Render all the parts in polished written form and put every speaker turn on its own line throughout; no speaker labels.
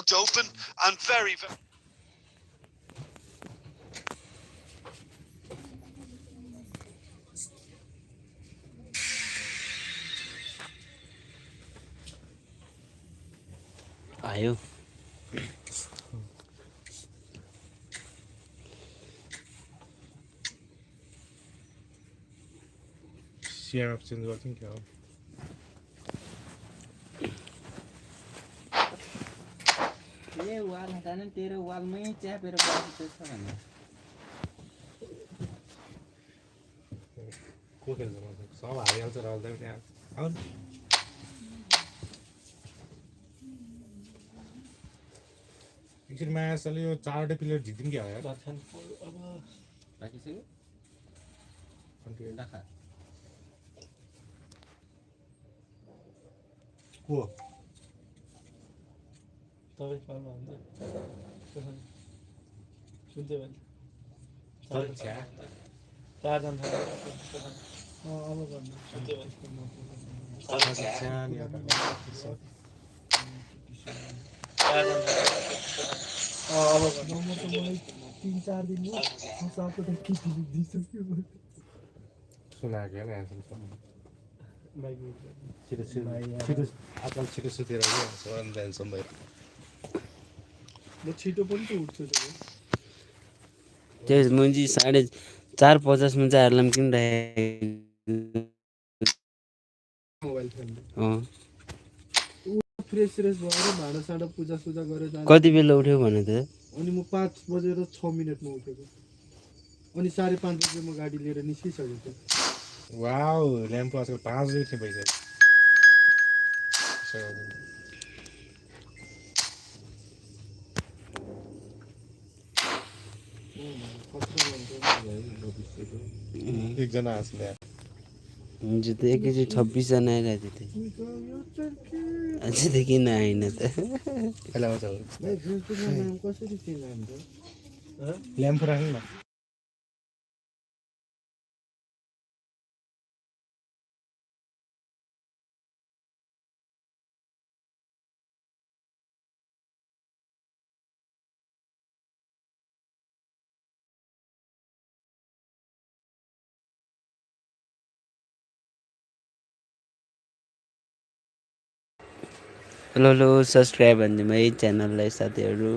looked open and very, very...
आयो
CM change गर्छौँ क्या हो
ए वाल हटाने तेरो वालमै च्यापेर बसेको छ भने
को खेल्छ मतलब सब हारिहाल्छ रहल पनि त्यहाँ आउनु एकछिन मायासले यो 4वटै प्लेयर जित्दिन् क्या हो यार
अब राखिसक्यो राखा
को
तपाईँ पाल्नु हुन्छ सुन्दै भने
चल्छ
चारजना अब भन्नु सुन्दै अब भन्नु त मलाई 3-4 दिन हो सातो त के दिइसक्यो
सुनाएको होइन
बाइक
छिटो आजकल छिटो सुतेर बिहानसम्म
म छिटो पनि त उठ्छु
त्यस मुजी 4:50 मा चाहिँ अलार्म किनिरहेको
मोबाइल खेल्नु
अँ
फ्रेस भएर भाँडा साँडा पूजा गरेर जानु
कति बेला उठ्यो भने त
अनि म 5:06 मा उठेको अनि 5:30 बजे म गाडी लिएर निस्किसकेको
वाउ ल्याम्पो आजकल 5 बजी भइसक्यो एकजना हाँस्ने
हुन्छ त एकैचोटि 26 जना आइरहेको थियो अझै त किन आएन त
कसरी चेन्ज हुन्छ
ल्याम्पो राख्नु न
हेलो सब्सक्राइब हानिदिनु है च्यानललाई साथीहरू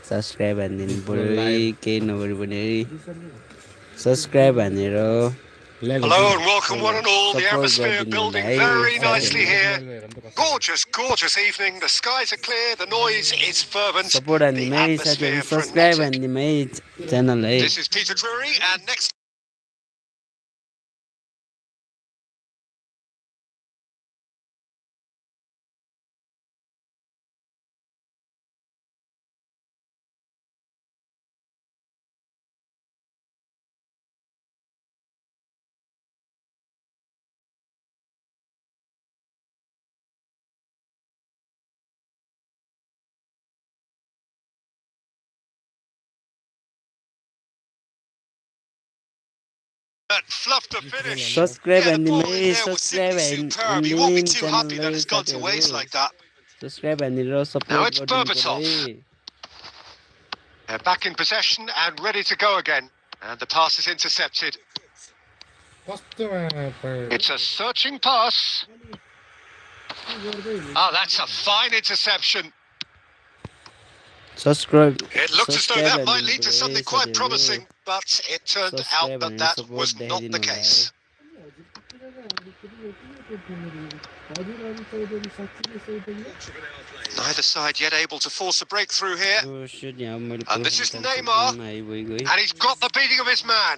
सब्सक्राइब हानिदिनु पऱ्यो है केही नगरे पनि है सब्सक्राइब हानेर
Hello and welcome one and all. The atmosphere building very nicely here. Gorgeous, gorgeous evening. The skies are clear. The noise is fervent.
Support हानिदिनु है साथीहरू सब्सक्राइब हानिदिनु है च्यानललाई
This is Peter Drury and next that fluff to finish.
Subscribe
Yeah, the
हानिदिनु
ball in
है
there was
subscribe
simply superb. You won't be too happy that
च्यानललाई
it's gone to waste
साथीहरू
like that.
Subscribe हानेर
Now
support
it's
गरिदिनु
Berbatov.
पऱ्यो है
They're back in possession and ready to go again. And the pass is intercepted. It's a searching pass. Oh, that's a fine interception.
Subscribe
It looked as though that might lead to something quite promising, but it turned out that that was not the case. Neither side yet able to force a breakthrough here. And this is Neymar. And he's got the beating of his man.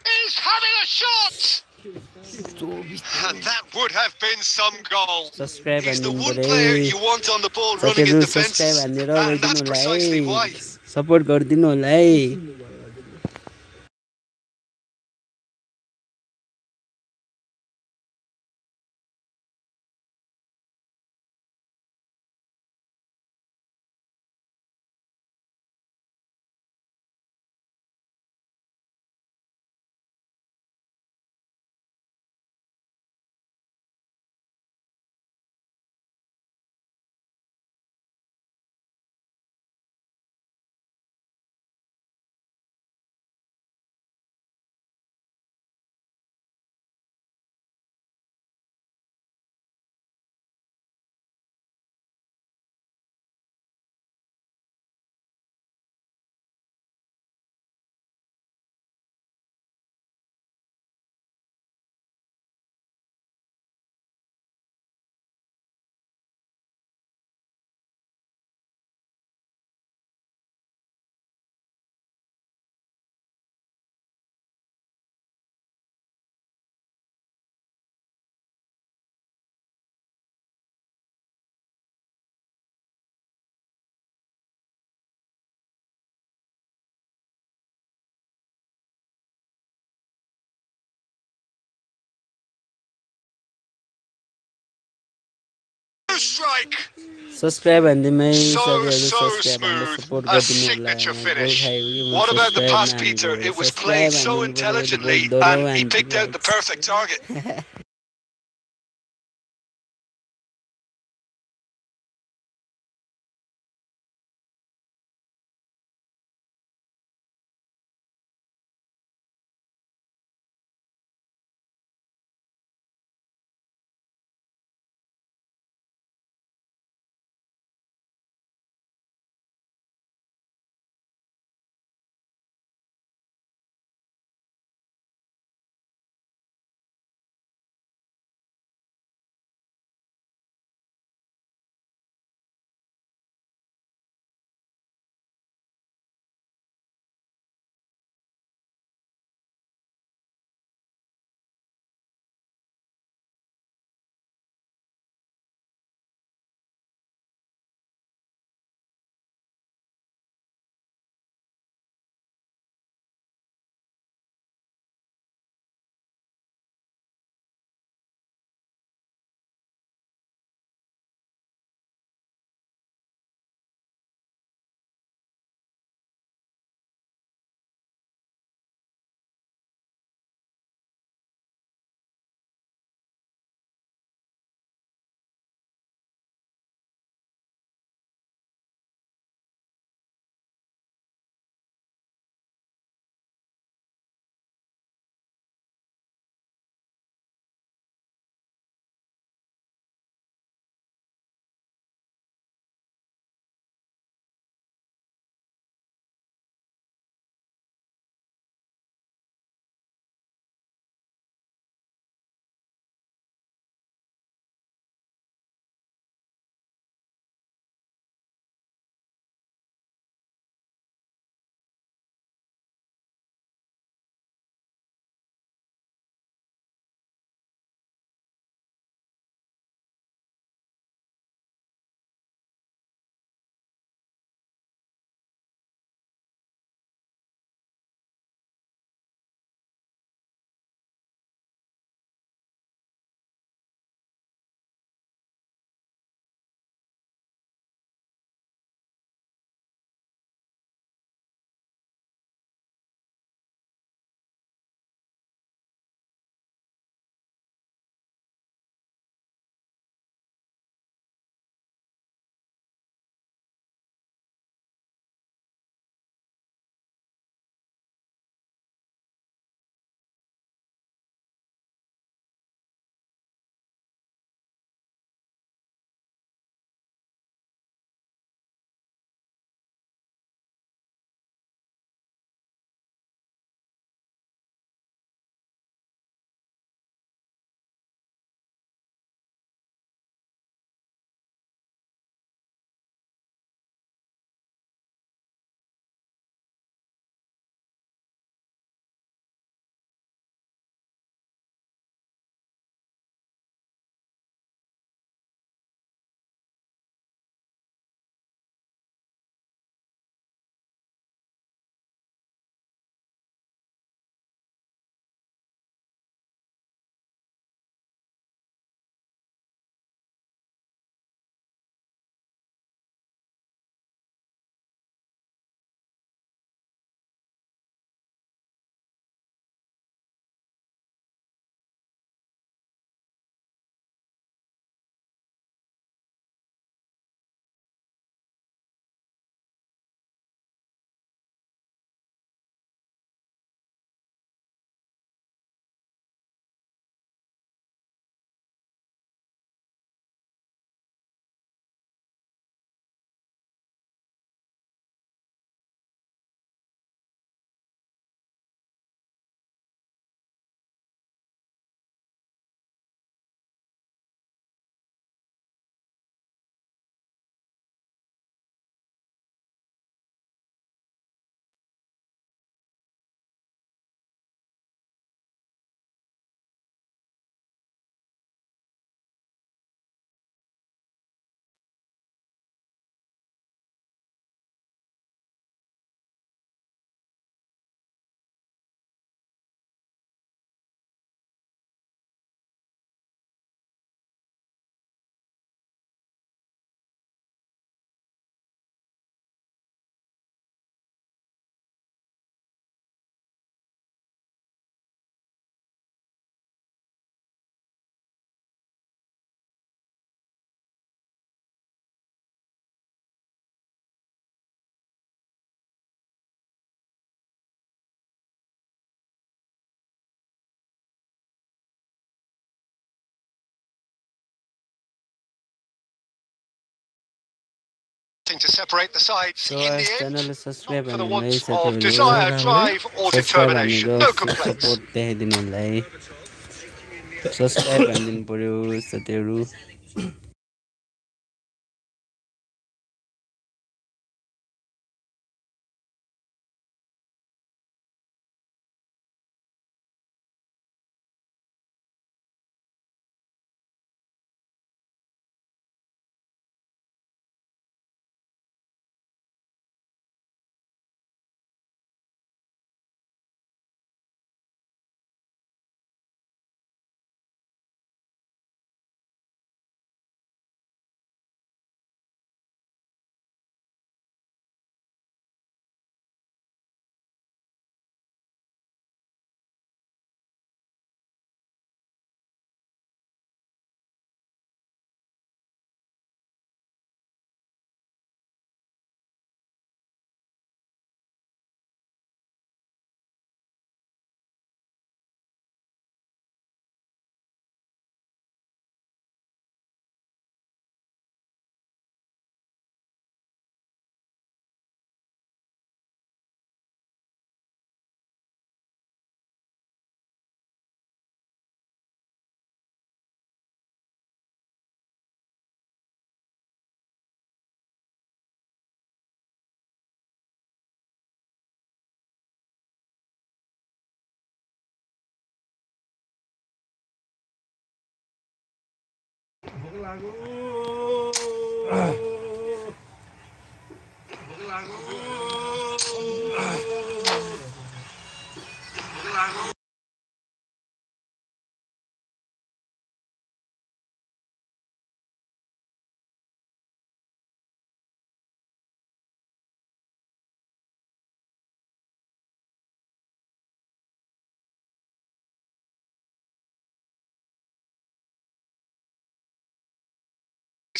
He's having a shot! And that would have been some goal. He's the one player you want on the ball running in defense. And that's precisely why.
Support गरिदिनु होला है
strike.
Subscribe हान्दिमै
So,
साथीहरु
so
subscribe हान्दा
smooth.
Support
A
गरिदिनु होला
signature
गोल
finish.
खाएको कि म
What about the
subscribe
pass,
नहान्नु
Peter?
पर्यो
It was played
subscribe
so
हान्दिनु पर्यो गोल
intelligently,
दोहोरो
and he
हान्छु
picked out the perfect target.
Guys
Nothing to separate the sides
So
in the
as
end.
channel
Not
subscribe
for the
and
want
like
of desire, drive, or
subscribe
determination.
and
No
full
complaints.
support देखाइदिनु होला है subscribe भनिदिनु पर्यो साथीहरू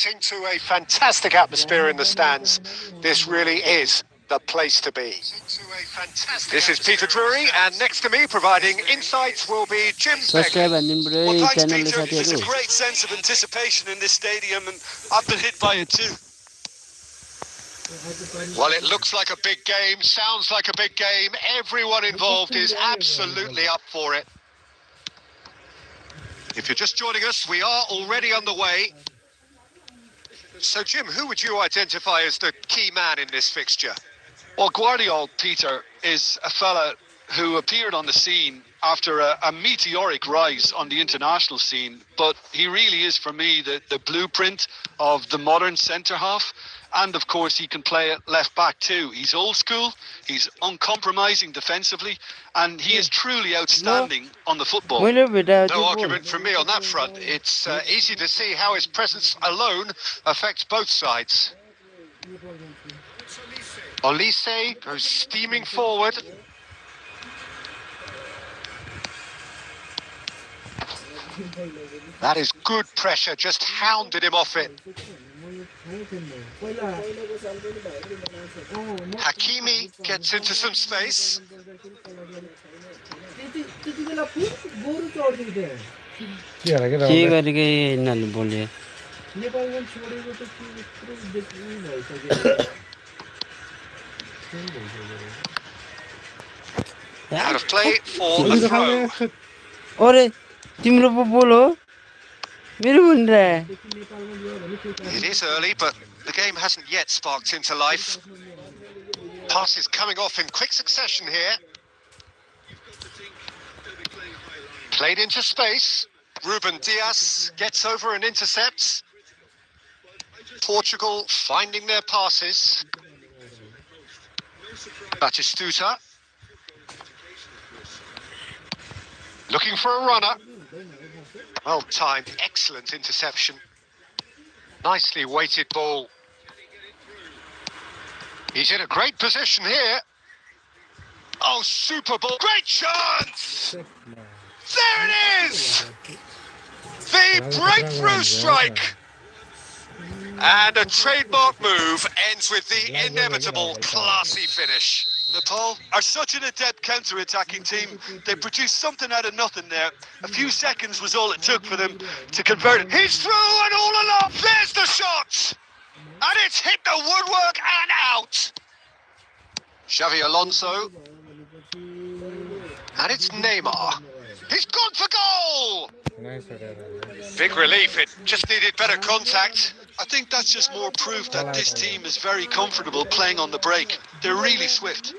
Into a fantastic atmosphere in the stands. This really is the place to be. This is Peter Drury, and next to me providing insights will be Jim
subscribe भनिदिनु पर्यो है
Thanks,
च्यानलले
Peter. There's a
साथीहरू
great sense of anticipation in this stadium, and I've been hit by it too.
Well, it looks like a big game, sounds like a big game. Everyone involved is absolutely up for it. If you're just joining us, we are already underway. So, Jim, who would you identify as the key man in this fixture?
Well, Guardiola, Peter, is a fella who appeared on the scene after a meteoric rise on the international scene, but he really is, for me, the blueprint of the modern centre-half. And, of course, he can play at left-back too. He's old school, he's uncompromising defensively, and he is truly outstanding on the football.
No argument from me on that front. It's easy to see how his presence alone affects both sides. Olise goes steaming forward. That is good pressure, just hounded him off it. Hakimi gets into some space.
के गरेको यिनीहरूले बोल्यो
Out of play for a throw.
अरे तिम्रो पो बोल हो मेरो भनिरहे
It is early, but the game hasn't yet sparked into life. Passes coming off in quick succession here. Played into space. Ruben Dias gets over and intercepts. Portugal finding their passes. Batistuta. Looking for a runner. Well timed, excellent interception. Nicely weighted ball. He's in a great position here. Oh, super ball. Great chance! There it is! The breakthrough strike! And a trademark move ends with the inevitable classy finish.
Nepal are such an adept counter-attacking team. They produced something out of nothing there. A few seconds was all it took for them to convert it.
He's through and all along. There's the shot! And it's hit the woodwork and out. Xavi Alonso. And it's Neymar. He's gone for goal.
Nice.
Big relief. It just needed better contact.
I think that's just more proof that this team is very comfortable playing on the break. They're really swift.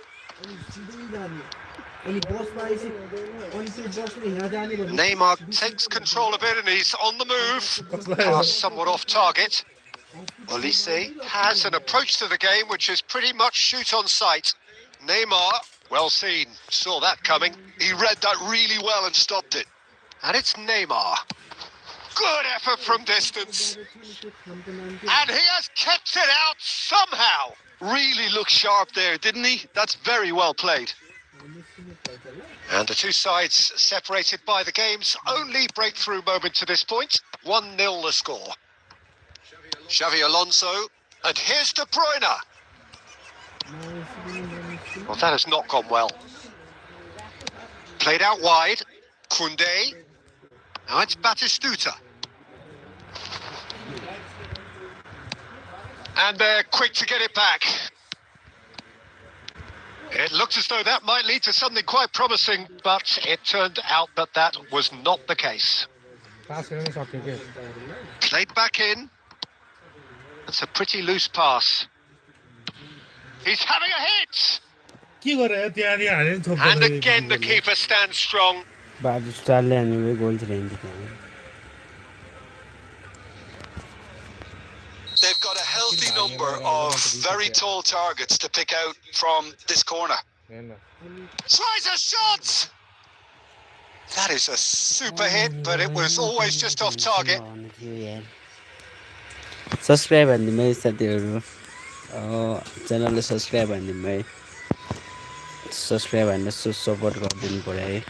Neymar takes control of it and he's on the move. Pass somewhat off target. Olise has an approach to the game which is pretty much shoot on sight. Neymar, well seen, saw that coming.
He read that really well and stopped it.
And it's Neymar. Good effort from distance. And he has kept it out somehow.
Really looked sharp there, didn't he? That's very well played.
And the two sides separated by the game's only breakthrough moment to this point. 1-0 the score. Xavi Alonso. And here's De Bruyne. Well, that has not gone well. Played out wide. Koundé. Now it's Batistuta. And they're quick to get it back. It looked as though that might lead to something quite promising, but it turned out that that was not the case. Played back in. That's a pretty loose pass. He's having a hit! And again the keeper stands strong.
They've got a healthy number of very tall targets to pick out from this corner.
Tries a shot! That is a super hit, but it was always just off target.
Subscribe and the साथीहरु च्यानलले subscribe हान्दिनु subscribe हान्न support गरिदिनु पर्यो है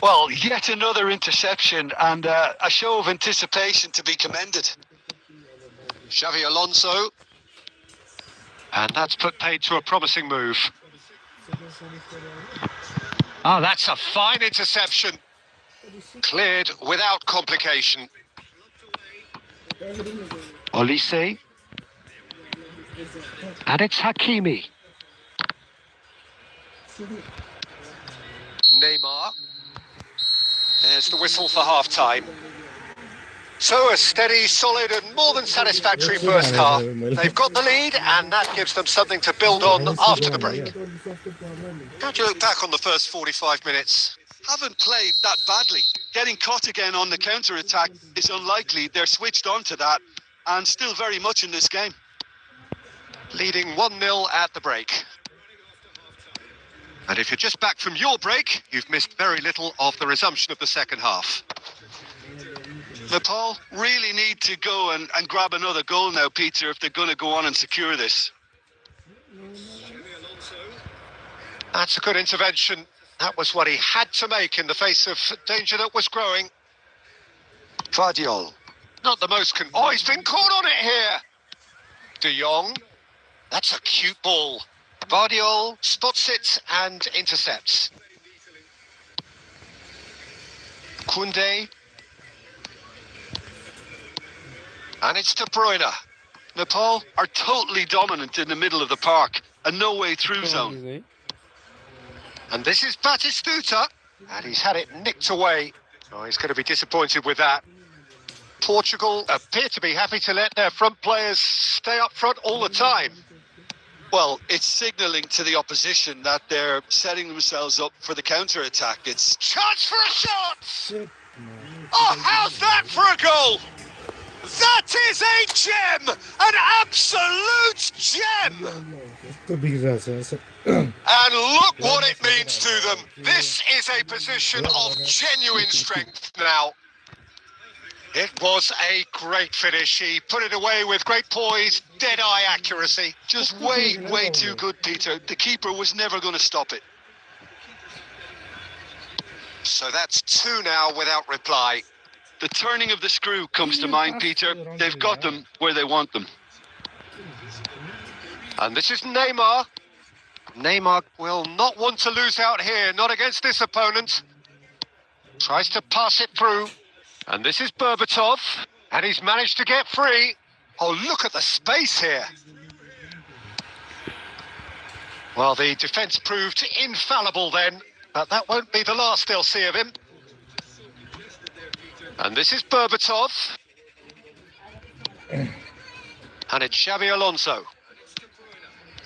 Well, yet another interception and a show of anticipation to be commended.
Xavi Alonso. And that's put paid to a promising move. Oh, that's a fine interception. Cleared without complication. Olise. And it's Hakimi. Neymar. There's the whistle for half-time. So a steady, solid and more than satisfactory first half. They've got the lead and that gives them something to build on after the break. How do you look back on the first 45 minutes?
Haven't played that badly. Getting caught again on the counter-attack is unlikely. They're switched on to that and still very much in this game.
Leading 1-0 at the break. And if you're just back from your break, you've missed very little of the resumption of the second half.
Nepal really need to go and grab another goal now, Peter, if they're going to go on and secure this.
That's a good intervention. That was what he had to make in the face of danger that was growing. Guardiola. Not the most oh, he's been caught on it here. De Jong. That's a cute ball. Guardiola spots it and intercepts. Koundé. And it's De Bruyne.
Nepal are totally dominant in the middle of the park and no way through zone.
And this is Batistuta. And he's had it nicked away. Oh, he's going to be disappointed with that. Portugal appear to be happy to let their front players stay up front all the time.
Well, it's signalling to the opposition that they're setting themselves up for the counter-attack. It's
chance for a shot! Oh, how's that for a goal? That is a gem! An absolute gem! And look what it means to them. This is a position of genuine strength now. It was a great finish. He put it away with great poise, dead-eye accuracy.
Just way too good, Peter. The keeper was never going to stop it.
So that's 2 now without reply.
The turning of the screw comes to mind, Peter. They've got them where they want them.
And this is Neymar. Neymar will not want to lose out here, not against this opponent. Tries to pass it through. And this is Berbatov. And he's managed to get free. Oh, look at the space here. Well, the defence proved infallible then. But that won't be the last they'll see of him. And this is Berbatov. And it's Xabi Alonso.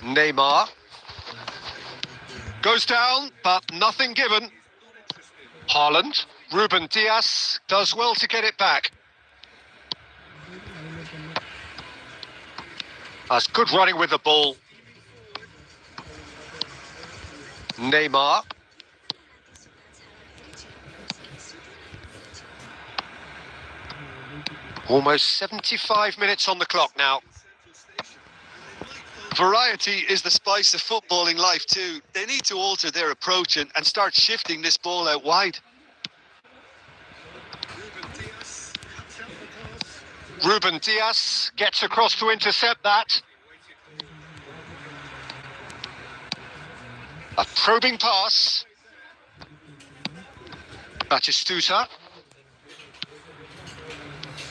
Neymar. Goes down, but nothing given. Haaland. Ruben Diaz does well to get it back. That's good running with the ball. Neymar. Almost 75 minutes on the clock now.
Variety is the spice of footballing life too. They need to alter their approach and start shifting this ball out wide.
Ruben Diaz gets across to intercept that. A probing pass. Batistuta.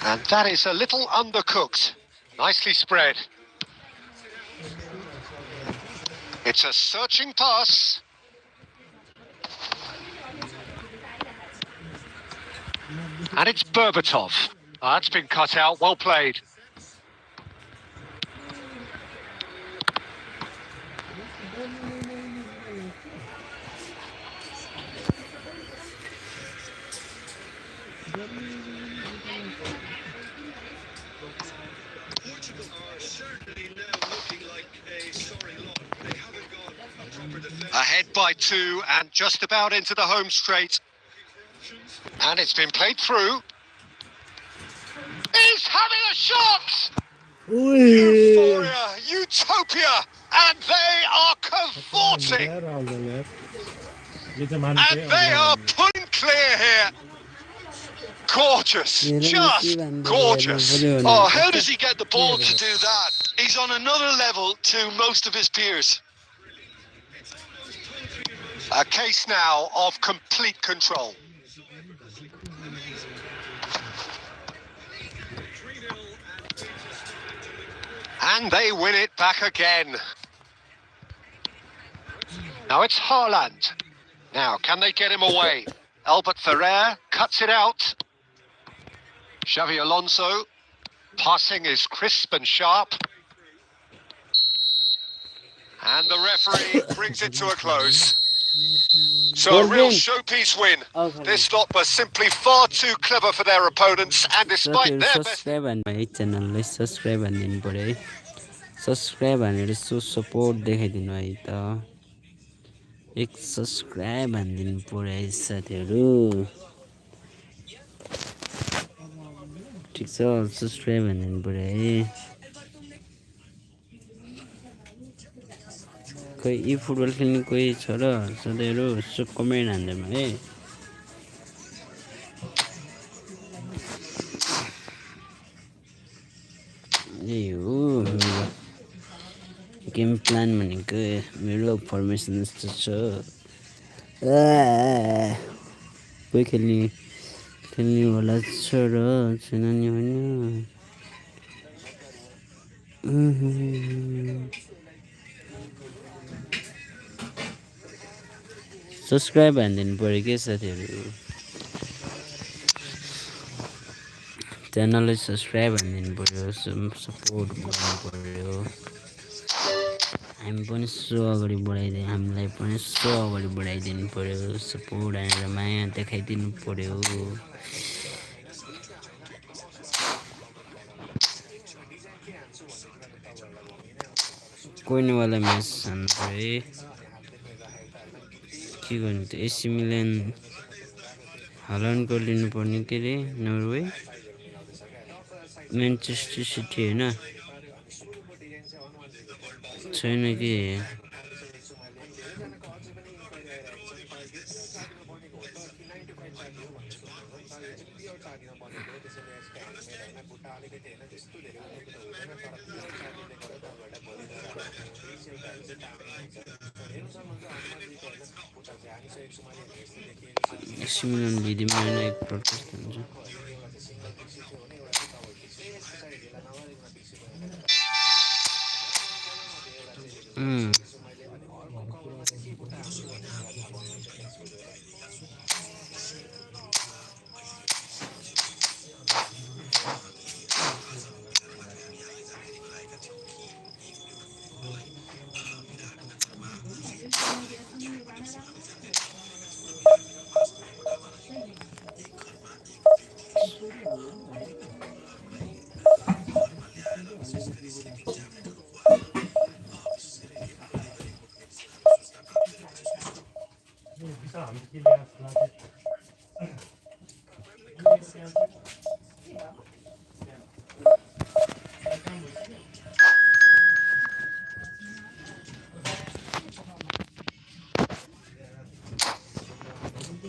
And that is a little undercooked. Nicely spread. It's a searching pass. And it's Berbatov. That's been cut out. Well played. Ahead by 2 and just about into the home straight. And it's been played through. He's having a shot! Euphoria, utopia, and they are cavorting. And they are putting clear here. Gorgeous, just gorgeous.
Oh, how does he get the ball to do that? He's on another level to most of his peers.
A case now of complete control. And they win it back again. Now it's Haaland. Now, can they get him away? Albert Ferrer cuts it out. Xabi Alonso. Passing is crisp and sharp. And the referee brings it to a close. So a real showpiece win. This lot was simply far too clever for their opponents, and despite their best...
Subscribe and so support देखाइदिनु है त एक subscribe हान्दिनु पर्यो साथीहरु ठीक छ subscribe हान्दिनु पर्यो है कोही ई फुटबल खेल्ने कोही छ र साथीहरु सो कमेन्ट हान्दिनु है ए हो गेम प्लान भनेको मेरो फर्मेसन जस्तो छ कोही खेल्ने होला छ र छैन नि होइन सब्स्क्राइब हान्दिनु पर्यो के साथीहरु च्यानललाई सब्स्क्राइब हान्दिनु पर्यो सपोर्ट गर्नु पर्यो हामी पनि सो अगाडि बढाइदिनु हामीलाई पनि सो अगाडि बढाइदिनु पर्यो सपोर्ट हानेर माया देखाइदिनु पर्यो कोइनवाला म्याच हान्नु पर्यो के गर्नु त एसी मिलान हालान्डको लिनुपर्ने के रे नर्वे म्यानचेस्टर सिटी हैन छैन कि सिमिलन भिडियोमा एक प्रडकास्ट हुन्छ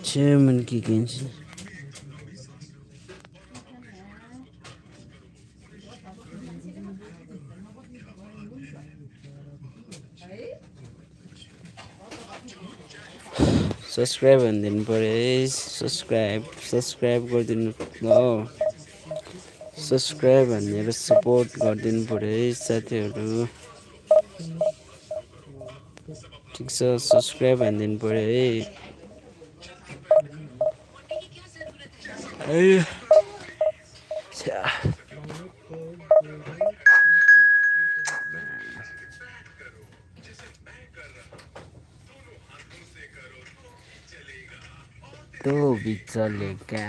Chairman Kickins. Subscribe and then press subscribe गरिदिनु ल सब्स्क्राइब भनेर सपोर्ट गरिदिनु पर्यो है साथीहरू ठिक छ सब्स्क्राइब हानिदिनु पर्यो है तो भी चलेगा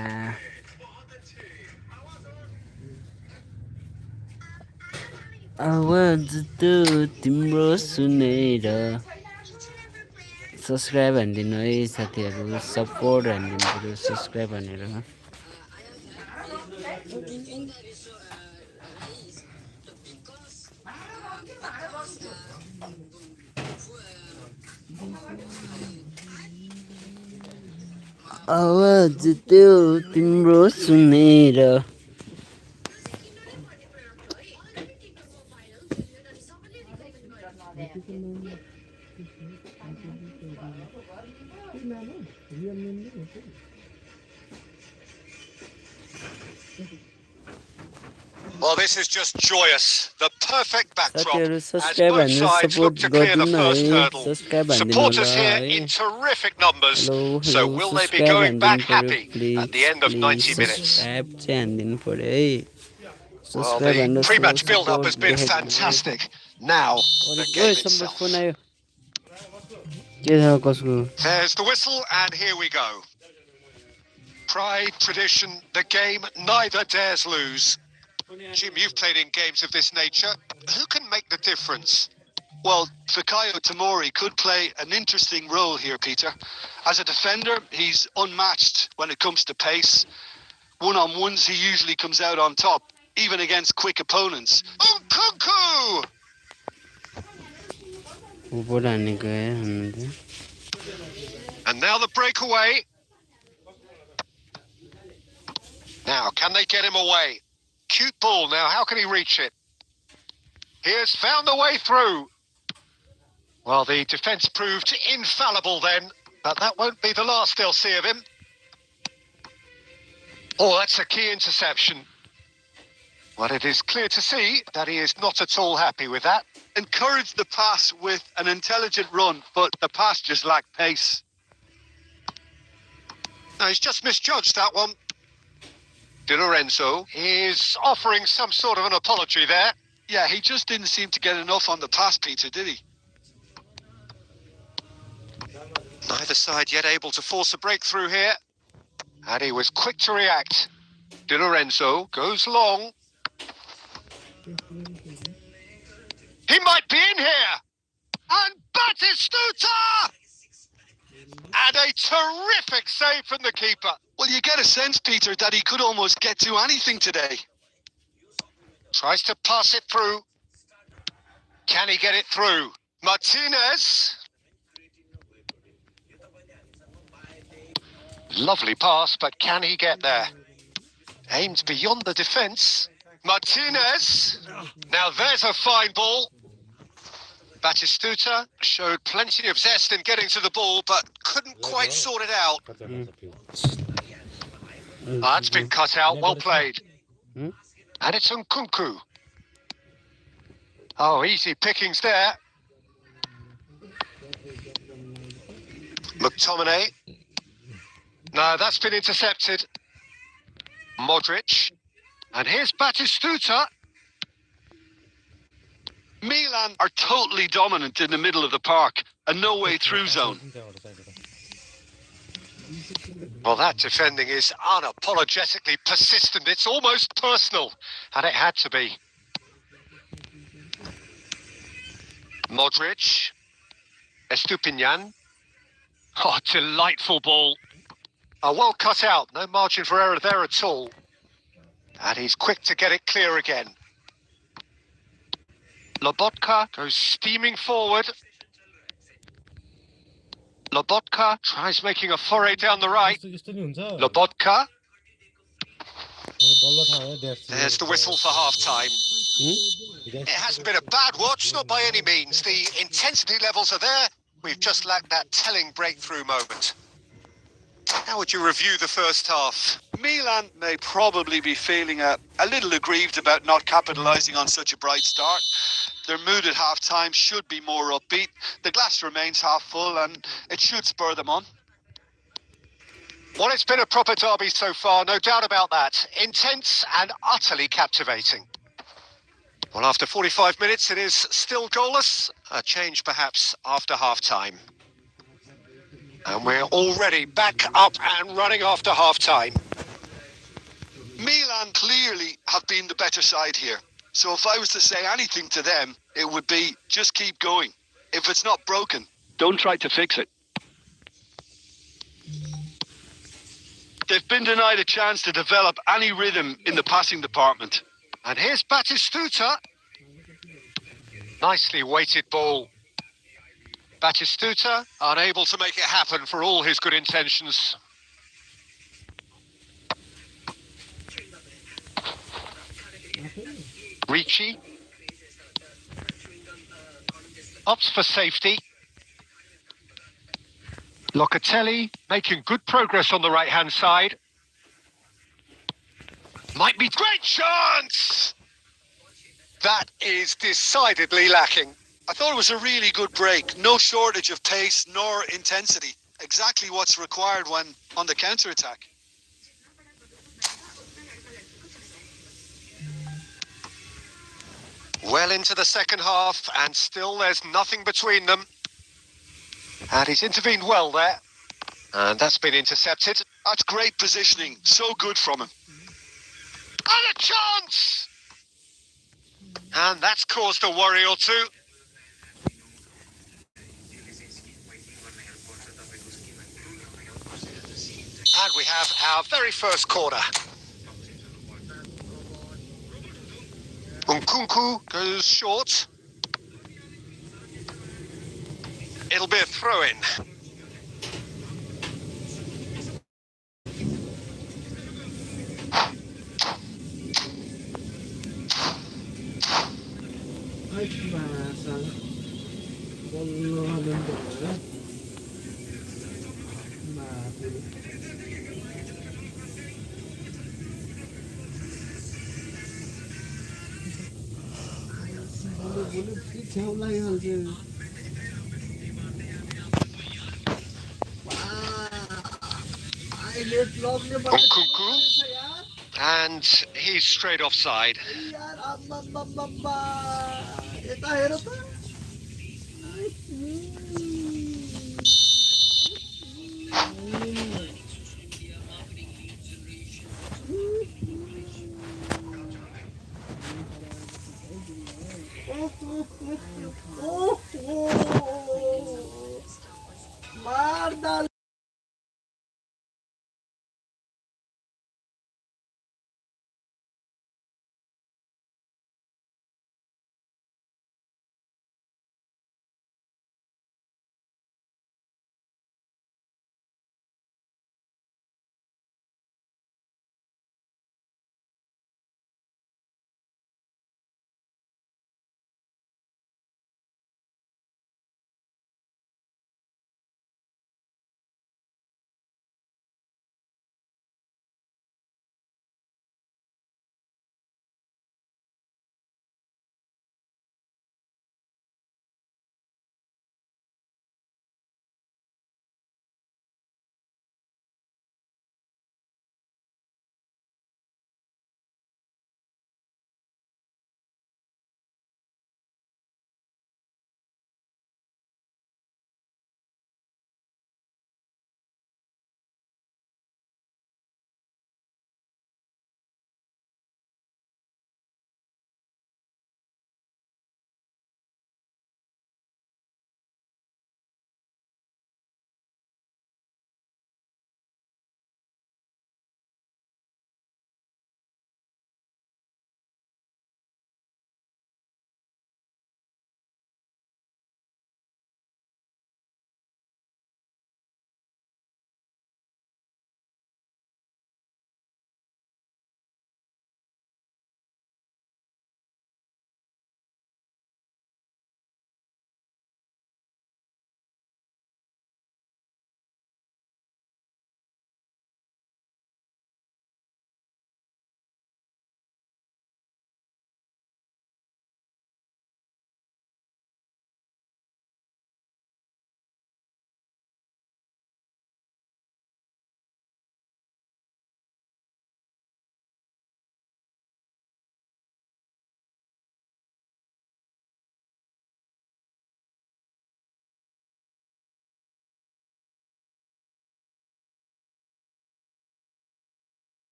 आवाज तो तिम्रो सुनेर सब्स्क्राइब हानिदिनु है साथीहरू सपोर्ट हानिदिनु पर्यो सब्स्क्राइब हानेर आवाज त्यो तिम्रो सुनेर
Well, this is just joyous. The perfect backdrop as
subscribe
both
and
sides look to clear the first hurdle. Supporters here in
in
terrific numbers. So will they be going back happy at the end of 90 minutes? Well, the pre-match build-up has been fantastic. Now, the game itself. There's the whistle, and here we go. Pride, tradition, the game neither dares lose. Jim, you've played in games of this nature. Who can make the difference?
Well, Fikayo Tomori could play an interesting role here, Peter. As a defender, he's unmatched when it comes to pace. One-on-ones, he usually comes out on top, even against quick opponents.
Nkunku! And now the breakaway. Now, can they get him away? Cute ball now, how can he reach it? He has found the way through. Well, the defence proved infallible then, but that won't be the last they'll see of him. Oh, that's a key interception. Well, it is clear to see that he is not at all happy with that.
Encouraged the pass with an intelligent run, but the pass just lacked pace.
No, he's just misjudged that one. Di Lorenzo is offering some sort of an apology there.
Yeah, he just didn't seem to get enough on the pass, Peter, did he?
Neither side yet able to force a breakthrough here. And he was quick to react. Di Lorenzo goes long. He might be in here. And Batistuta! And a terrific save from the keeper.
Well, you get a sense, Peter, that he could almost get to anything today.
Tries to pass it through. Can he get it through? Martinez. Lovely pass, but can he get there? Aimed beyond the defence. Martinez. Now there's a fine ball. Batistuta showed plenty of zest in getting to the ball, but couldn't quite sort it out. That's been cut out. Well played.
Hmm?
And it's Nkunku. Oh, easy pickings there. McTominay. No, that's been intercepted. Modric. And here's Batistuta.
Milan are totally dominant in the middle of the park, a no-way through zone.
Well, that defending is unapologetically persistent. It's almost personal, and it had to be. Modric. Estupinian. Oh, delightful ball. Well cut out. No margin for error there at all. And he's quick to get it clear again. Lobotka goes steaming forward. Lobotka tries making a foray down the right. Lobotka. There's the whistle for half-time. It hasn't been a bad watch, not by any means. The intensity levels are there. We've just lacked that telling breakthrough moment. How would you review the first half?
Milan may probably be feeling a little aggrieved about not capitalising on such a bright start. Their mood at half-time should be more upbeat. The glass remains half full and it should spur them on.
Well, it's been a proper derby so far, no doubt about that. Intense and utterly captivating. Well, after 45 minutes, it is still goalless. A change perhaps after half-time. And we're already back up and running after half-time.
Milan clearly have been the better side here. So if I was to say anything to them, it would be just keep going. If it's not broken, don't try to fix it. They've been denied a chance to develop any rhythm in the passing department.
And here's Batistuta. Nicely weighted ball. Batistuta unable to make it happen for all his good intentions. Ricci. Opts for safety. Locatelli making good progress on the right-hand side. Might be great chance! That is decidedly lacking.
I thought it was a really good break. No shortage of pace nor intensity. Exactly what's required when on the counter-attack.
Well into the second half, and still there's nothing between them. And he's intervened well there. And that's been intercepted.
That's great positioning. So good from him.
And a chance! And that's caused a worry or two. And we have our very first corner. Nkunku goes short. It'll be a throw-in. Nkunku. And he's straight offside.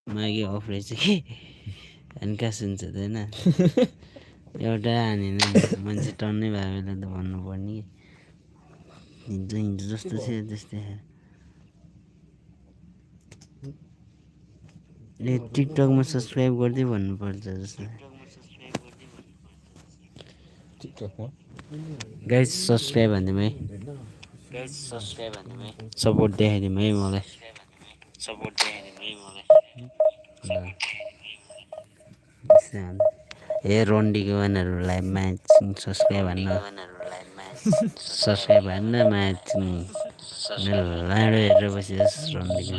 मागी of रहेछ कि हन्का सुन्छ होइन एउटा हानेन मान्छे टन्नै भयो बेला त भन्नुपर्ने कि हिजो हिजो जस्तो थियो त्यस्तै ए टिकटकमा सब्सक्राइब गर्दै भन्नुपर्छ जस्तो गाइस सब्सक्राइब हानिदिउँ है सपोर्ट देखाइदिउँ है मलाई ए रन्डीको वानहरूलाई म्याच सब्सक्राइब हान्न म्याच लाडो हेरेर बसियोस् रन्डीको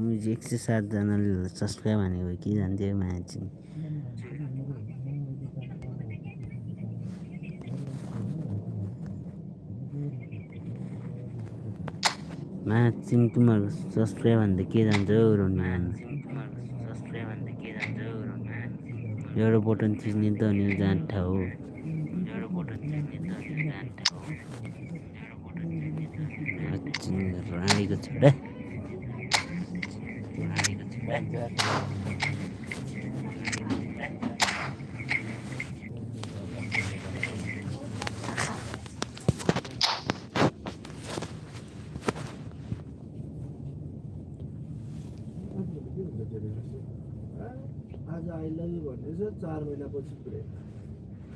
मुझे 107 जनाले सब्सक्राइब हानेको के जान्थ्यो म्याच म्याचिङ तिमीहरू सब्सक्राइब हान्दा के जान्छ हौ एउटा बटन थिच्ने त अनि जाँठा हो रानीको छोरा
आज आई लभ यु भनेछ 4 महिनापछि पुरै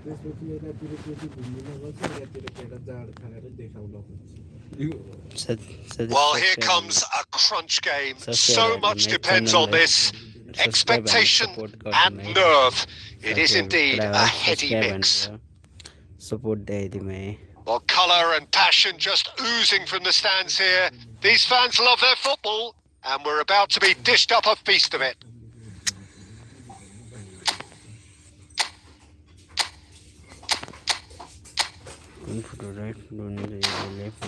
त्यसपछि एकातिर केटी घुम्न गन्छ एकातिर केटा जाँड खाएर देखाउन खोज्छ
Well, here comes a crunch game. So much depends on this. Expectation and nerve. It is indeed a heady mix.
Support me.
Well, colour and passion just oozing from the stands here. These fans love their football, and we're about to be dished up a feast of it.
Right, left,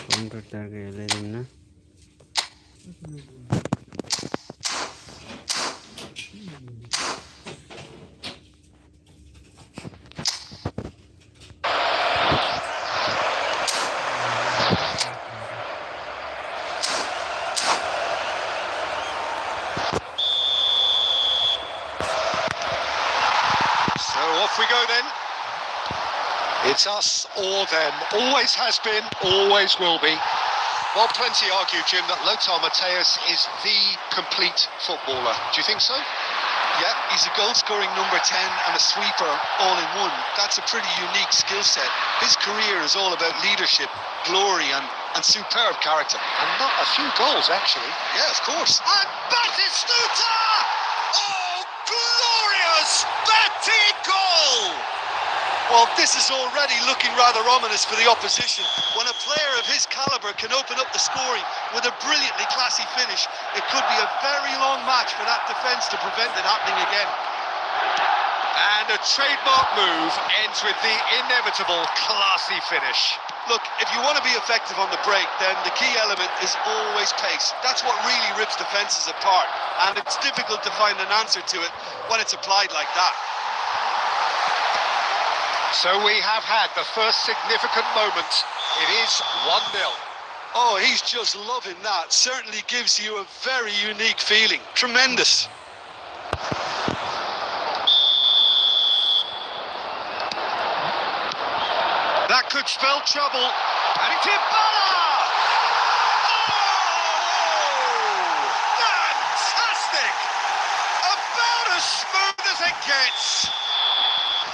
counter target na
Off we go then. It's us or them. Always has been, always will be. Well, plenty argue, Jim, that Lothar Matthäus is the complete footballer. Do you think so?
Yeah, he's a goal-scoring number 10 and a sweeper all in one. That's a pretty unique skill set. His career is all about leadership, glory and superb character.
And not a few goals, actually.
Yeah, of course.
And Batistuta! Oh, glorious Batty goal!
Well, this is already looking rather ominous for the opposition. When a player of his calibre can open up the scoring with a brilliantly classy finish, it could be a very long match for that defence to prevent it happening again.
And a trademark move ends with the inevitable classy finish.
Look, if you want to be effective on the break, then the key element is always pace. That's what really rips defences apart. And it's difficult to find an answer to it when it's applied like that.
So we have had the first significant moment. It is 1-0.
Oh, he's just loving that. Certainly gives you a very unique feeling. Tremendous.
That could spell trouble. And it's Ibala! Oh! Fantastic! About as smooth as it gets.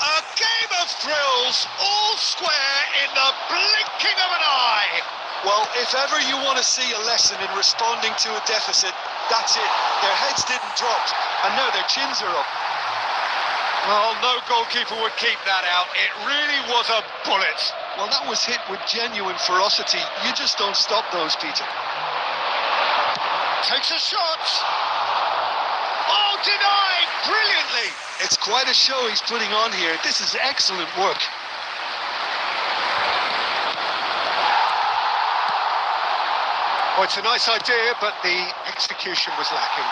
A game of thrills, all square in the blinking of an eye.
Well, if ever you want to see a lesson in responding to a deficit, that's it. Their heads didn't drop, and now their chins are up.
Well, no goalkeeper would keep that out. It really was a bullet.
Well, that was hit with genuine ferocity. You just don't stop those, Peter.
Takes a shot. Oh, denied brilliantly.
It's quite a show he's putting on here. This is excellent work.
Oh, it's a nice idea, but the execution was lacking.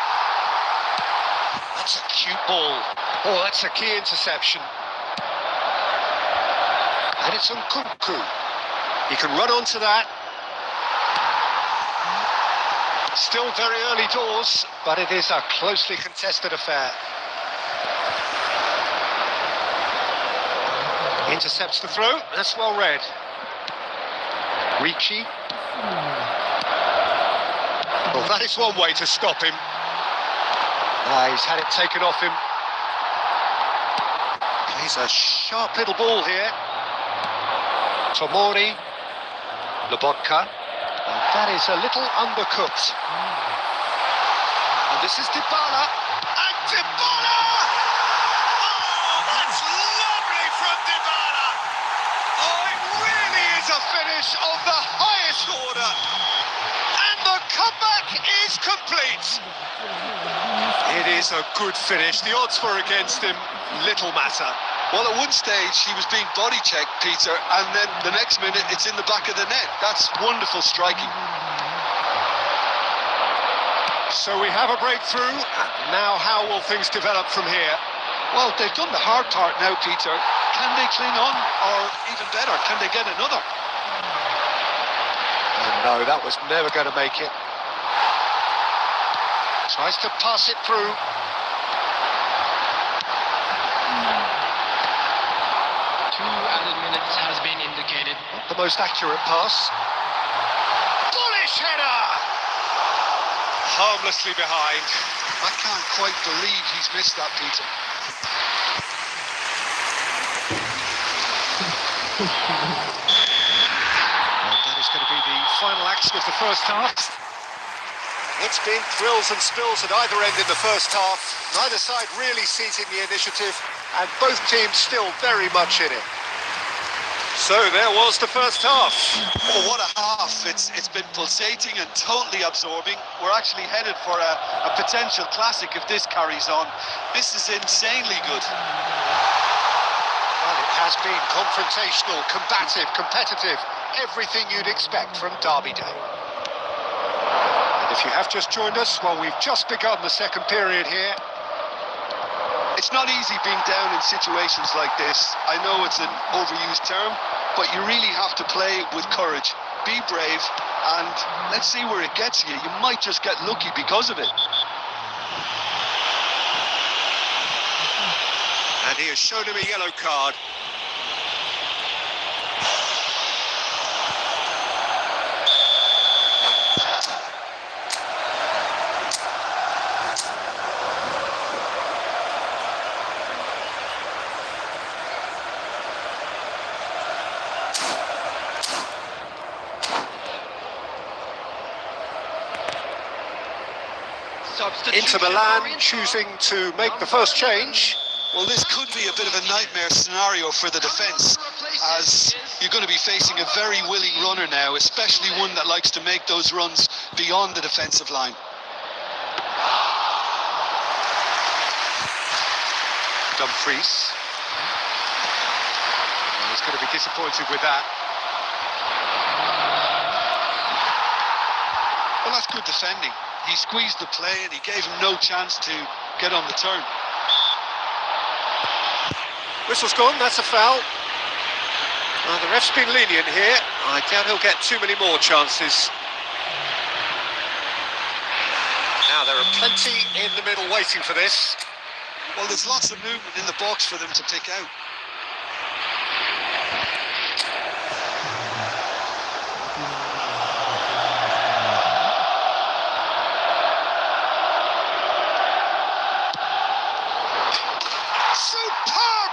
That's a cute ball. Oh, that's a key interception. And it's Nkunku. He can run onto that. Still very early doors, but it is a closely contested affair. Intercepts the throw. That's well read. Ricci. Well, that is one way to stop him. He's had it taken off him. He's a sharp little ball here. Tomori. Lobotka. That is a little undercooked. And this is Dybala. And Dybala! Oh, that's lovely from Dybala! Oh, it really is a finish of the highest order. And the comeback is complete. It is a good finish. The odds were against him. Little matter.
Well, at one stage, he was being body checked, Peter, and then the next minute, it's in the back of the net. That's wonderful striking.
So we have a breakthrough. Now how will things develop from here?
Well, they've done the hard part now, Peter. Can they cling on, or even better, can they get another?
Oh, no, that was never going to make it. Tries to pass it through.
2 added minutes has been indicated.
Not the most accurate pass. Bullish header! Harmlessly behind.
I can't quite believe he's missed that, Peter.
And that is going to be the final action of the first half. It's been thrills and spills at either end in the first half. Neither side really seizing the initiative, and both teams still very much in it. So there was the first half.
Oh, what a half. It's been pulsating and totally absorbing. We're actually headed for a potential classic if this carries on. This is insanely good.
Well, it has been confrontational, combative, competitive, everything you'd expect from Derby Day. And if you have just joined us, well, we've just begun the second period here.
It's not easy being down in situations like this. I know it's an overused term, but you really have to play with courage. Be brave, and let's see where it gets you. You might just get lucky because of it.
And he has shown him a yellow card. Inter Milan choosing to make the first change.
Well, this could be a bit of a nightmare scenario for the defence, as you're going to be facing a very willing runner now, especially one that likes to make those runs beyond the defensive line.
Dumfries. Well, he's going to be disappointed with that.
Well, that's good defending. He squeezed the play and he gave him no chance to get on the turn.
Whistle's gone, that's a foul. The ref's been lenient here. I doubt he'll get too many more chances. Now there are plenty in the middle waiting for this.
Well, there's lots of movement in the box for them to pick out.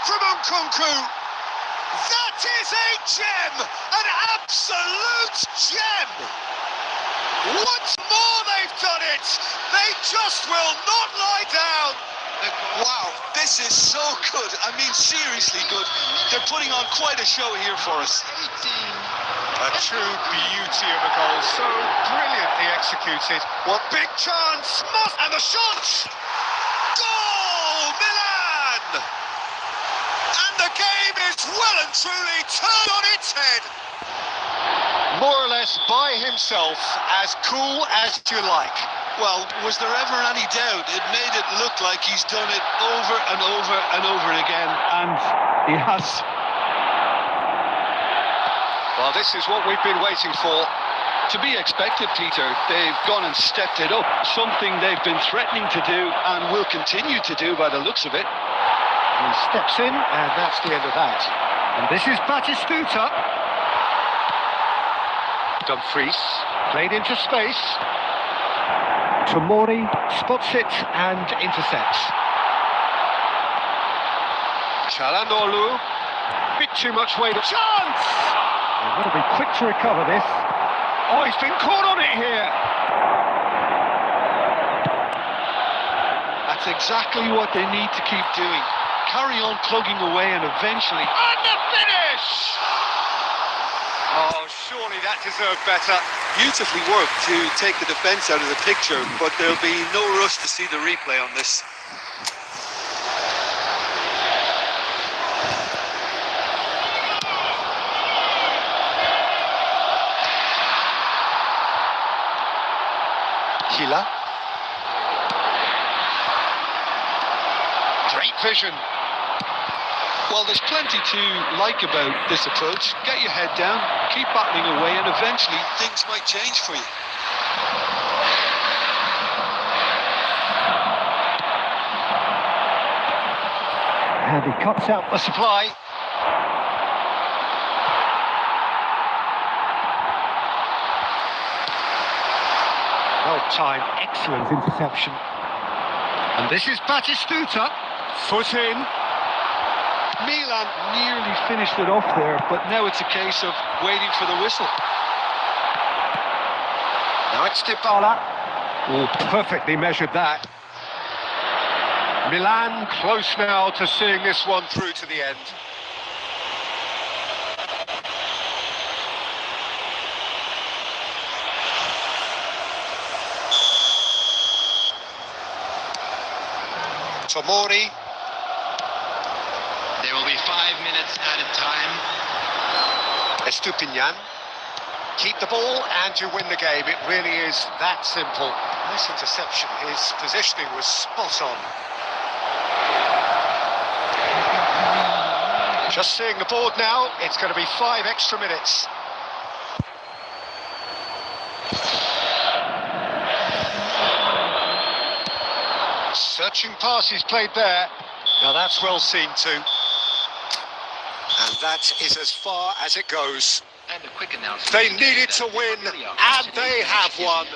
From Nkunku. That is a gem, an absolute gem. Once more they've done it. They just will not lie down.
Wow, this is so good. I mean, seriously good. They're putting on quite a show here for us.
A true beauty of a goal, so brilliantly executed. What big chance, and the shot. Goal! The game is well and truly turned on its head.
More or less by himself, as cool as you like.
Well, was there ever any doubt? It made it look like he's done it over and over and over again.
And he has.
Well, this is what we've been waiting for.
To be expected, Peter. They've gone and stepped it up. Something they've been threatening to do and will continue to do by the looks of it.
He steps in, and that's the end of that.
And this is Batistuta.
Dumfries played into space. Tomori spots it and intercepts. Çalhanoğlu, bit too much weight. Chance!
They've got to be quick to recover this.
Oh, he's been caught on it here.
That's exactly what they need to keep doing. Carry on plugging away and eventually...
And the finish! Oh, surely that deserved better.
Beautifully worked to take the defence out of the picture, but there'll be no rush to see the replay on this.
Kila. Great vision.
Well, there's plenty to like about this approach. Get your head down, keep battling away, and eventually
Things might change for you.
And he cuts out the supply. Well timed, excellent interception. And this is Batistuta. Foot in.
Milan nearly finished it off there, but now it's a case of waiting for the whistle.
Now it's Dybala. Oh, perfectly measured that. Milan close now to seeing this one through to the end. Tomori.
There will be 5 minutes added time.
Estupinian. Keep the ball and you win the game. It really is that simple. Nice interception. His positioning was spot on. Just seeing the board now, it's going to be 5 extra minutes. Searching pass he's played there. Now that's well seen too. And that is as far as it goes.
And a quick announcement.
They needed to win, and they have won.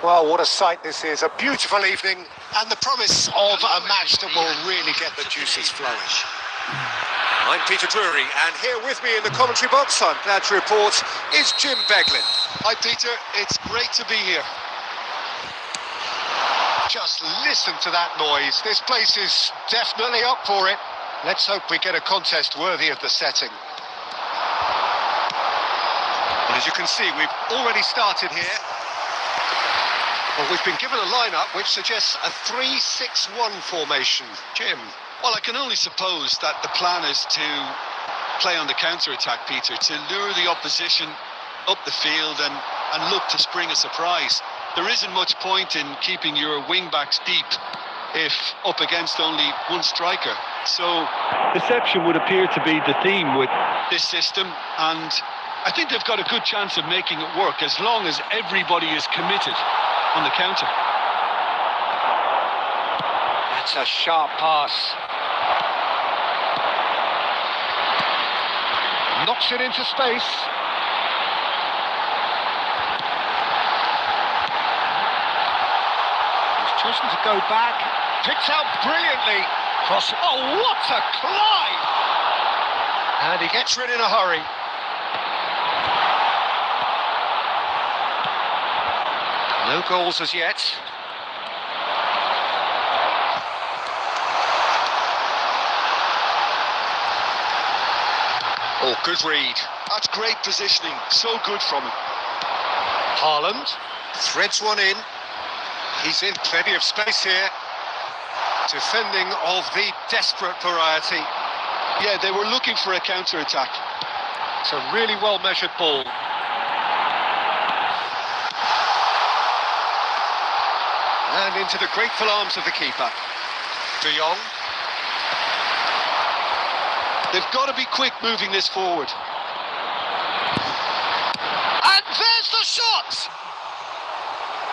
Well, what a sight this is. A beautiful evening and the promise of a match that will really get the juices flowing. I'm Peter Drury, and here with me in the commentary box, I'm glad to report, is Jim Beglin.
Hi, Peter. It's great to be here.
Just listen to that noise. This place is definitely up for it. Let's hope we get a contest worthy of the setting. And as you can see, we've already started here. Well, we've been given a lineup which suggests a 3-6-1 formation. Jim?
Well, I can only suppose that the plan is to play on the counter-attack, Peter, to lure the opposition up the field and look to spring a surprise. There isn't much point in keeping your wing-backs deep if up against only one striker. So deception would appear to be the theme with this system, and I think they've got a good chance of making it work as long as everybody is committed on the counter.
That's a sharp pass. Knocks it into space. He's chosen to go back. Picks out brilliantly. Cross. Oh, what a climb! And he gets rid in a hurry. No goals as yet. Oh, good read.
That's great positioning. So good from him.
Haaland threads one in. He's in plenty of space here. Defending of the desperate variety.
Yeah, they were looking for a counter-attack.
It's a really well-measured ball. And into the grateful arms of the keeper. De Jong.
They've got to be quick moving this forward.
And there's the shot!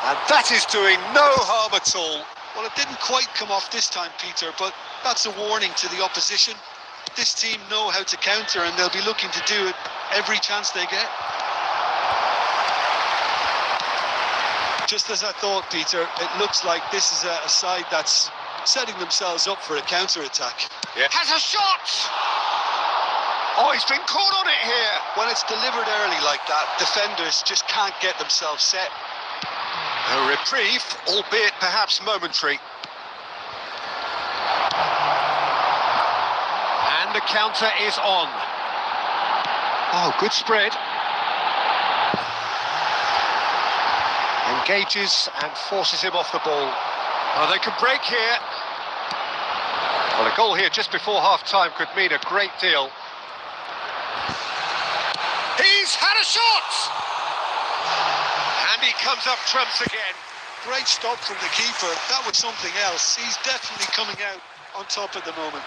And that is doing no harm at all.
Well, it didn't quite come off this time, Peter, but that's a warning to the opposition. This team know how to counter, and they'll be looking to do it every chance they get. Just as I thought, Peter, it looks like this is a side that's setting themselves up for a counter-attack.
Yeah. Has a shot! Oh, he's been caught on it here.
When it's delivered early like that, defenders just can't get themselves set.
A reprieve, albeit perhaps momentary. And the counter is on. Oh, good spread. Engages and forces him off the ball. Oh, they can break here. Well, a goal here just before half-time could mean a great deal. He's had a shot! And he comes up trumps again.
Great stop from the keeper. That was something else. He's definitely coming out on top at the moment.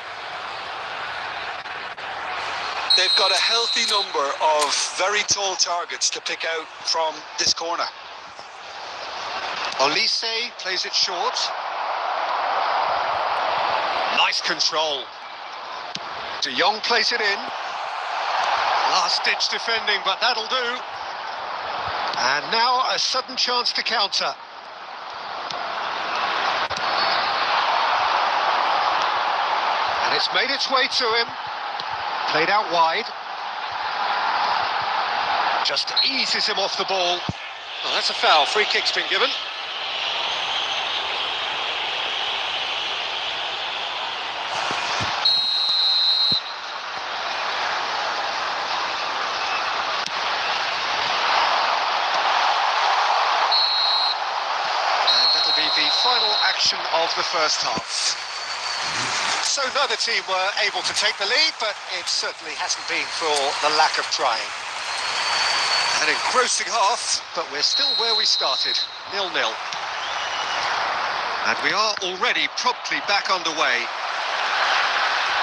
They've got a healthy number of very tall targets to pick out from this corner.
Olise plays it short. Nice control. De Jong plays it in. Last-ditch defending, but that'll do. And now a sudden chance to counter. And it's made its way to him. Played out wide. Just eases him off the ball. Oh, that's a foul. Free kick's been given. The final action of the first half. So neither team were able to take the lead, but it certainly hasn't been for the lack of trying. An engrossing half, but we're still where we started, 0-0. And we are already promptly back underway.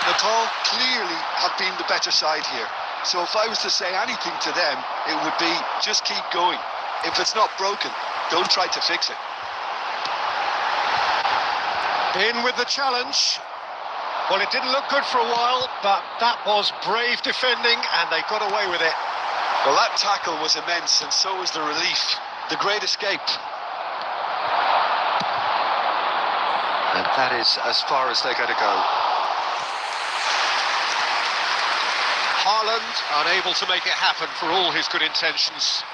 Nepal clearly have been the better side here. So if I was to say anything to them, it would be just keep going. If it's not broken, don't try to fix it.
In with the challenge. Well, it didn't look good for a while, but that was brave defending, and they got away with it.
Well, that tackle was immense, and so was the relief. The great escape.
And that is as far as they're going to go. Haaland unable to make it happen for all his good intentions.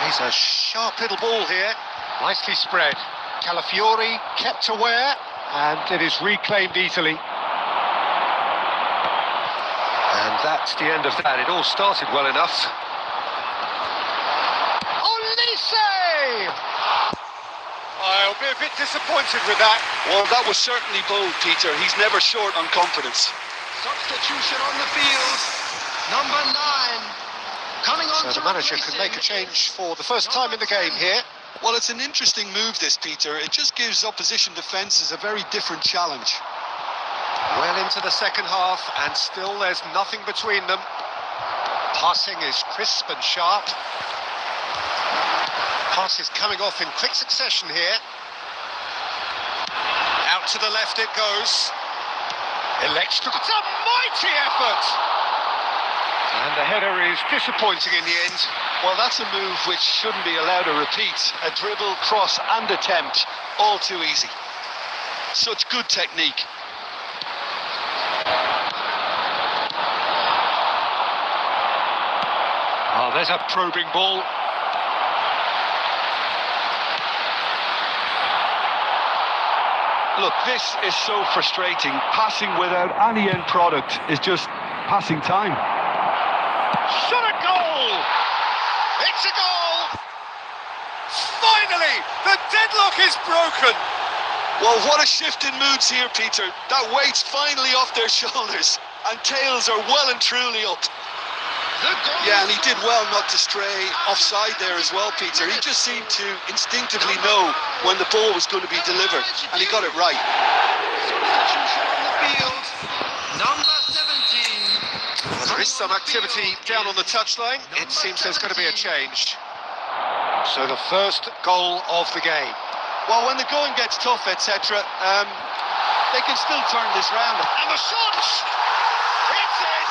He's a sharp little ball here. Nicely spread. Calafiori kept aware, and it is reclaimed easily. And that's the end of that. It all started well enough.
I'll be a bit disappointed with that. Well, that was certainly bold, Peter. He's never short on confidence.
Substitution on the field. Number 9. Coming on
So the manager can make a change for the first time in the game here.
Well, it's an interesting move, this, Peter. It just gives opposition defences a very different challenge.
Well into the second half, and still there's nothing between them. Passing is crisp and sharp. Pass is coming off in quick succession here. Out to the left it goes. Elects to... It's a mighty effort! And the header is disappointing in the end.
Well, that's a move which shouldn't be allowed to repeat. A dribble, cross and attempt, all too easy. Such good technique.
Oh, there's a probing ball.
Look, this is so frustrating. Passing without any end product is just passing time.
Shot a goal! It's a goal! Finally, the deadlock is broken!
Well, what a shift in moods here, Peter. That weight's finally off their shoulders, and tails are well and truly up. Yeah, and he did well not to stray offside there as well, Peter. He just seemed to instinctively know when the ball was going to be delivered, and he got it right.
Substitution on the field. Number 17.
Well, there is some activity down on the touchline. It seems there's going to be a change. So the first goal of the game.
Well, when the going gets tough, etc., they can still turn this round.
And the shot! It's in!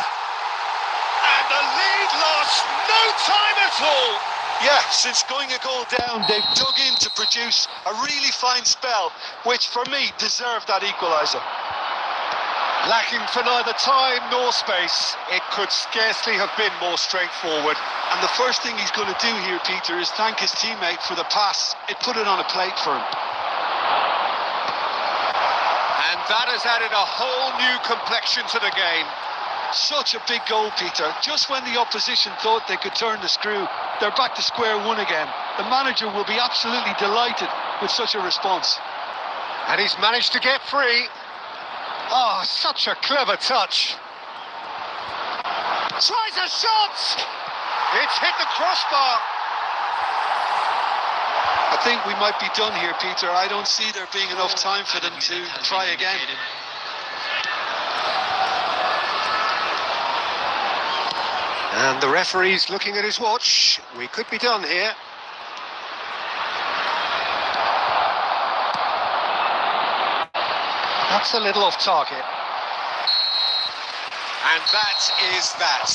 And the lead lost no time at all!
Yeah, since going a goal down, they've dug in to produce a really fine spell, which for me deserved that equaliser.
Lacking for neither time nor space, it could scarcely have been more straightforward.
And the first thing he's going to do here, Peter, is thank his teammate for the pass. It put it on a plate for him.
And that has added a whole new complexion to the game.
Such a big goal, Peter. Just when the opposition thought they could turn the screw, they're back to square one again. The manager will be absolutely delighted with such a response.
And he's managed to get free. Oh, such a clever touch. Tries a shot! It's hit the crossbar.
I think we might be done here, Peter. I don't see there being enough time for them to try again.
And the referee's looking at his watch. We could be done here. That's a little off target. And that is that.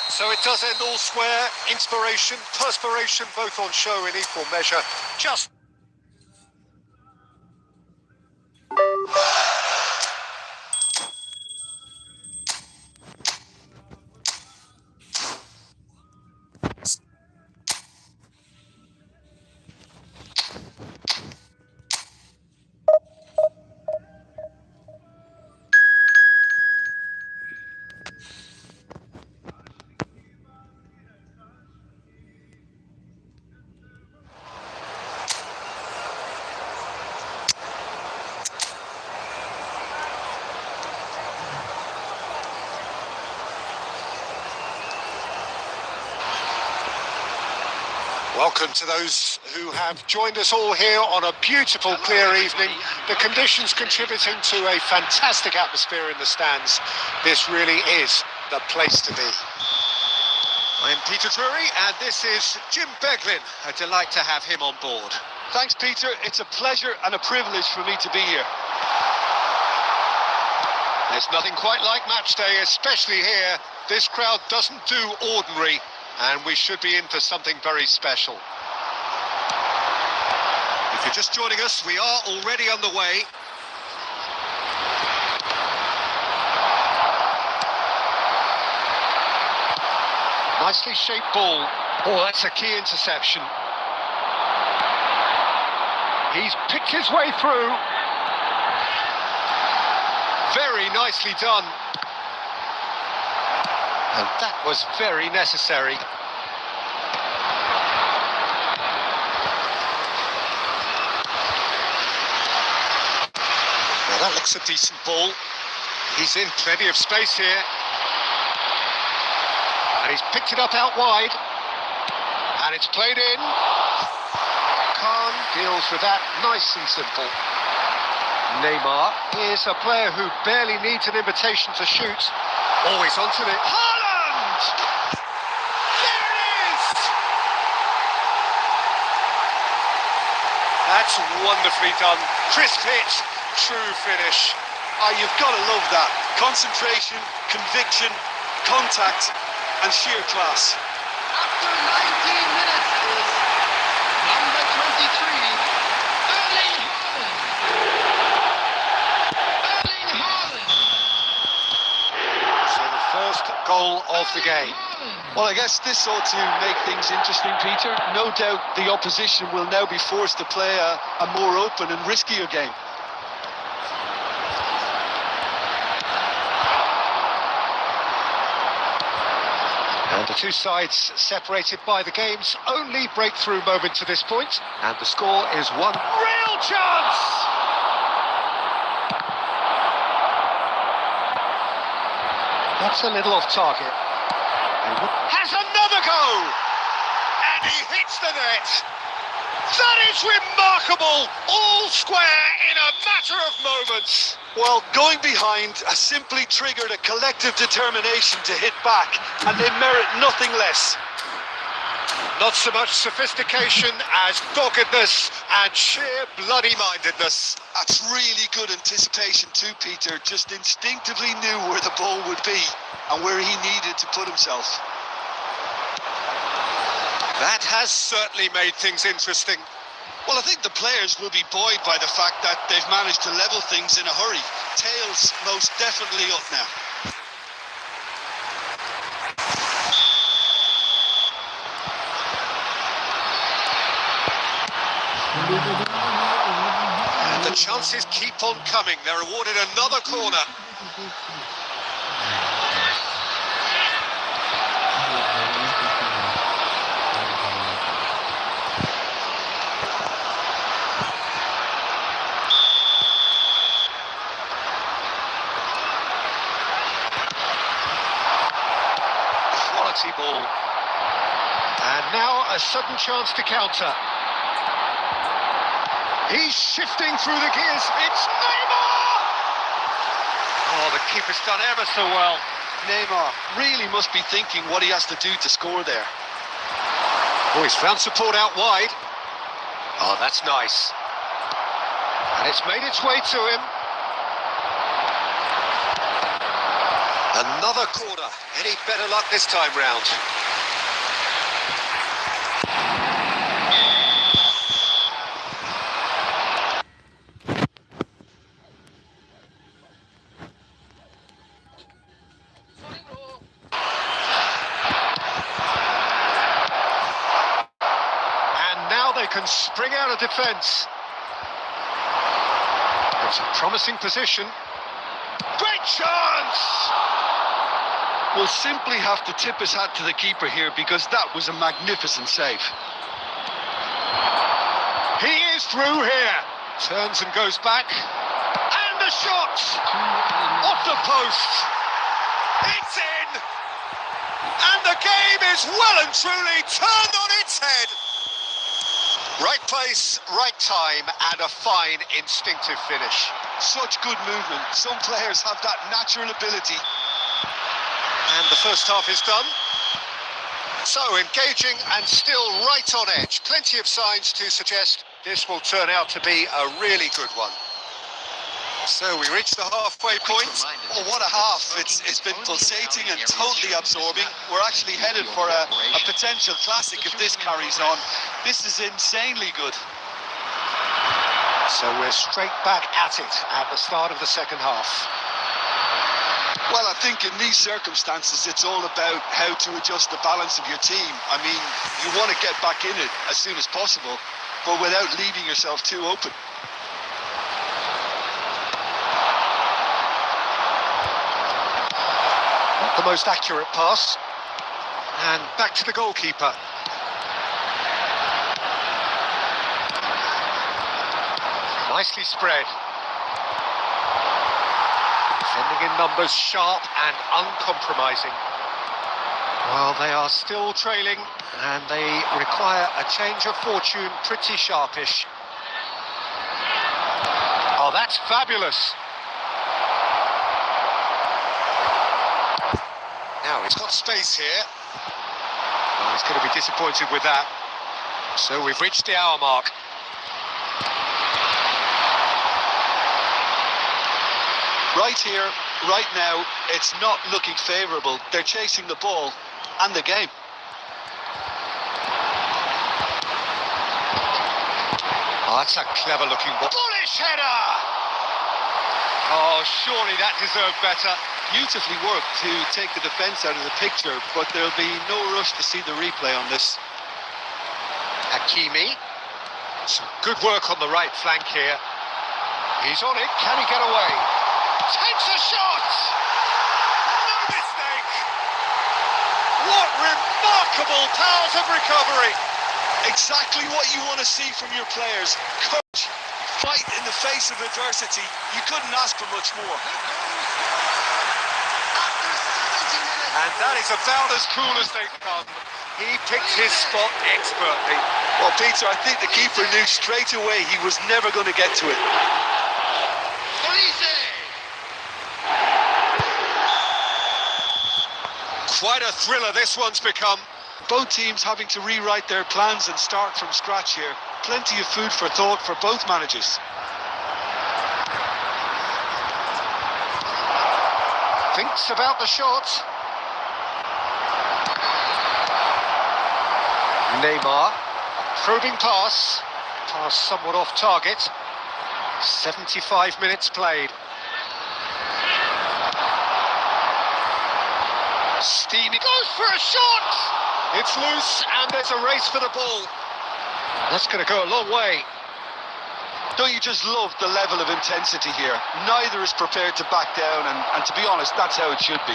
So it does end all square. Inspiration, perspiration, both on show in equal measure. Just... Welcome to those who have joined us all here on a beautiful, clear evening. The conditions contributing to a fantastic atmosphere in the stands. This really is the place to be. I'm Peter Drury, and this is Jim Beglin. A delight to have him on board.
Thanks, Peter. It's a pleasure and a privilege for me to be here.
There's nothing quite like match day, especially here. This crowd doesn't do ordinary. And we should be in for something very special. If you're just joining us, we are already on the way. Nicely shaped ball. Oh, that's a key interception. He's picked his way through. Very nicely done. And that was very necessary. Now that looks a decent ball. He's in plenty of space here. And he's picked it up out wide. And it's played in. Khan deals with that nice and simple. Neymar is a player who barely needs an invitation to shoot. Always onto it. Haaland! There it is! That's wonderfully done. Crisp hit, true finish.
Oh, you've got to love that. Concentration, conviction, contact, and sheer class.
After 19 minutes is number 23, Erling Haaland.
So the first goal of the game.
Well, I guess this ought to make things interesting, Peter. No doubt the opposition will now be forced to play a more open and riskier game.
And the two sides separated by the game's only breakthrough moment to this point. And the score is 1. Real chance! That's a little off target. Has another go! And he hits the net! That is remarkable! All square in a matter of moments!
Well, going behind has simply triggered a collective determination to hit back, and they merit nothing less.
Not so much sophistication as doggedness and sheer bloody-mindedness.
That's really good anticipation too, Peter. Just instinctively knew where the ball would be and where he needed to put himself.
That has certainly made things interesting.
Well, I think the players will be buoyed by the fact that they've managed to level things in a hurry. Tails most definitely up now.
And the chances keep on coming. They're awarded another corner. Quality ball. And now a sudden chance to counter. He's shifting through the gears. It's Neymar! Oh, the keeper's done ever so well.
Neymar really must be thinking what he has to do to score there.
Oh, he's found support out wide. Oh, that's nice. And it's made its way to him. Another corner. Any better luck this time round? Can spring out of defence. It's a promising position. Great chance!
We'll simply have to tip his hat to the keeper here because that was a magnificent save.
He is through here. Turns and goes back. And the shot! Off the post. It's in! And the game is well and truly turned on its head. Right place, right time, and a fine instinctive finish.
Such good movement. Some players have that natural ability.
And the first half is done. So engaging and still right on edge. Plenty of signs to suggest this will turn out to be a really good one.
So we reached the halfway point. Oh, what a half. It's been pulsating and totally absorbing. We're actually headed for a potential classic if this carries on. This is insanely good.
So we're straight back at it at the start of the second half.
Well, I think in these circumstances, it's all about how to adjust the balance of your team. I mean, you want to get back in it as soon as possible, but without leaving yourself too open.
Not the most accurate pass. And back to the goalkeeper. Nicely spread. Defending in numbers, sharp and uncompromising. Well, they are still trailing and they require a change of fortune, pretty sharpish. Oh, that's fabulous. Now he's got space here. Well, he's going to be disappointed with that. So we've reached the hour mark.
Right here, right now, it's not looking favourable. They're chasing the ball and the game.
Oh, that's a clever looking ball. Bullish header! Oh, surely that deserved better.
Beautifully worked to take the defence out of the picture, but there'll be no rush to see the replay on this.
Hakimi. Some good work on the right flank here. He's on it. Can he get away? Takes a shot! No mistake! What remarkable powers of recovery!
Exactly what you want to see from your players. Courage, fight in the face of adversity. You couldn't ask for much more.
And that is about as cool as they come. He picked his spot expertly.
Well, Peter, I think the keeper knew straight away he was never going to get to it.
Quite a thriller this one's become.
Both teams having to rewrite their plans and start from scratch here. Plenty of food for thought for both managers.
Thinks about the shot. Neymar, probing pass. Pass somewhat off target. 75 minutes played. Steamy goes for a shot! It's loose and there's a race for the ball. That's going to go a long way.
Don't you just love the level of intensity here? Neither is prepared to back down, and to be honest, that's how it should be.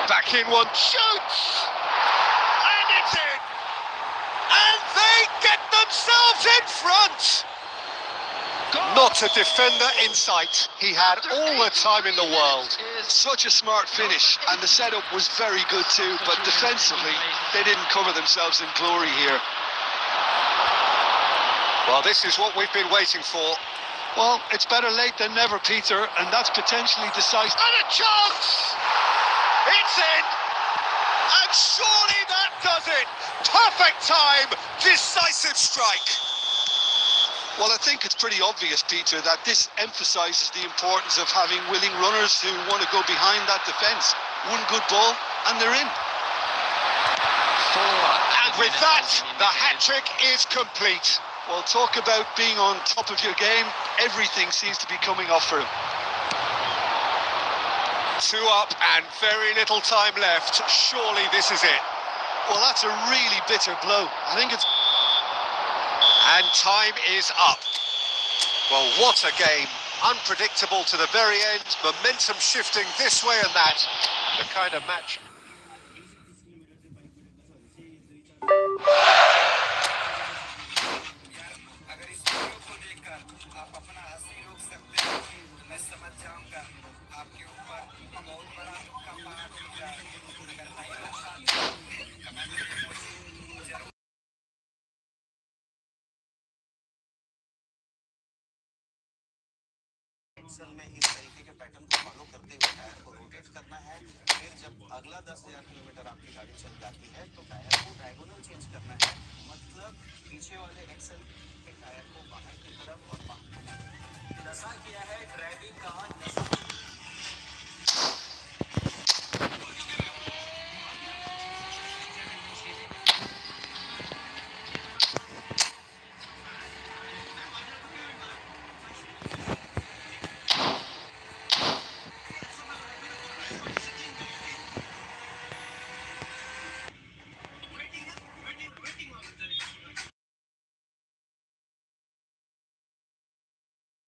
Back in one, shoots! And it's in! And they get themselves in front! Not a defender in sight. He had all the time in the world.
Such a smart finish, and the setup was very good too, but defensively, they didn't cover themselves in glory here.
Well, this is what we've been waiting for.
Well, it's better late than never, Peter, and that's potentially decisive.
And a chance! It's in! And surely that does it! Perfect time! Decisive strike!
Well, I think it's pretty obvious, Peter, that this emphasises the importance of having willing runners who want to go behind that defence. One good ball, and they're in.
And with that, the hat-trick is complete.
Well, talk about being on top of your game. Everything seems to be coming off for him.
2 up and very little time left. Surely this is it.
Well, that's a really bitter blow. I think it's...
And time is up. Well, what a game. Unpredictable to the very end. Momentum shifting this way and that. The kind of match.
में इस तरीके के pattern को follow करते हुए tyre को rotate करना है, फिर जब अगला 10,000 किलोमीटर आपकी गाड़ी चल जाती है तो टायर को डायगोनल चेंज करना है, मतलब पीछे वाले एक्सल के टायर को बाहर की तरफ और दशा किया है ड्राइविंग का नशा